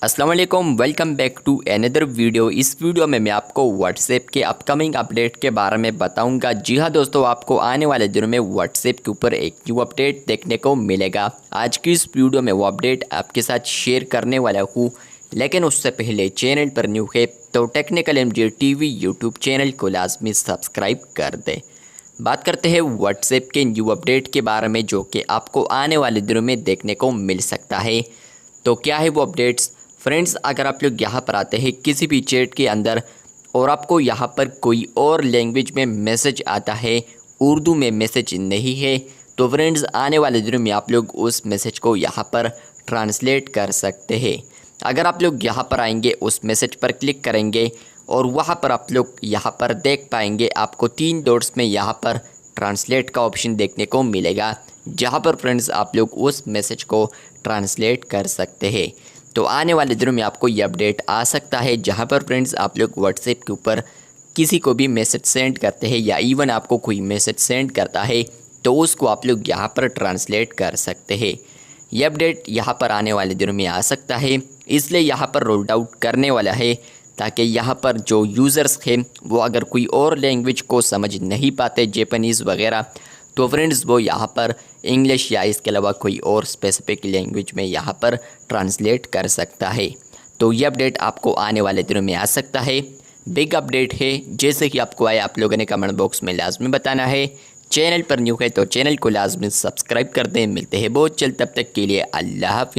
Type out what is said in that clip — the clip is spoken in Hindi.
अस्सलाम वालेकुम, welcome back to another video. इस वीडियो में मैं आपको व्हाट्सएप के अपकमिंग अपडेट के बारे में बताऊंगा। जी हाँ दोस्तों, आपको आने वाले दिनों में व्हाट्सएप के ऊपर एक न्यू अपडेट देखने को मिलेगा। आज की इस वीडियो में वो अपडेट आपके साथ शेयर करने वाला हूँ, लेकिन उससे पहले चैनल पर न्यू है तो technical MJ TV YouTube channel को लाजमी सब्सक्राइब कर दें। बात करते हैं व्हाट्सएप के न्यू अपडेट के बारे में, जो कि आपको आने वाले दिनों में देखने को मिल सकता है। तो क्या है वो अपडेट्स फ्रेंड्स? अगर आप लोग यहाँ पर आते हैं किसी भी चैट के अंदर और आपको यहाँ पर कोई और लैंग्वेज में मैसेज आता है, उर्दू में मैसेज नहीं है, तो फ्रेंड्स आने वाले दिनों में आप लोग उस मैसेज को यहाँ पर ट्रांसलेट कर सकते हैं। अगर आप लोग यहाँ पर आएंगे, उस मैसेज पर क्लिक करेंगे और वहाँ पर आप लोग यहाँ पर देख पाएंगे, आपको 3 डॉट्स में यहाँ पर ट्रांसलेट का ऑप्शन देखने को मिलेगा, जहाँ पर फ्रेंड्स आप लोग उस मैसेज को ट्रांसलेट कर सकते हैं। तो आने वाले दिनों में आपको ये अपडेट आ सकता है, जहाँ पर फ्रेंड्स आप लोग व्हाट्सएप के ऊपर किसी को भी मैसेज सेंड करते हैं या इवन आपको कोई मैसेज सेंड करता है तो उसको आप लोग यहाँ पर ट्रांसलेट कर सकते हैं। ये अपडेट यहाँ पर आने वाले दिनों में आ सकता है, इसलिए यहाँ पर रोल्ड आउट करने वाला है, ताकि यहाँ पर जो यूज़र्स हैं वो अगर कोई और लैंग्वेज को समझ नहीं पाते, जापानीज़ वगैरह, तो फ्रेंड्स वो यहाँ पर इंग्लिश या इसके अलावा कोई और स्पेसिफिक लैंग्वेज में यहाँ पर ट्रांसलेट कर सकता है। तो ये अपडेट आपको आने वाले दिनों में आ सकता है। बिग अपडेट है, जैसे कि आपको आया आप लोगों ने कमेंट बॉक्स में लाजमी बताना है। चैनल पर न्यू है तो चैनल को लाजमी सब्सक्राइब कर दें। मिलते हैं बहुत जल्द, तब तक के लिए अल्लाह हाफ़िज़।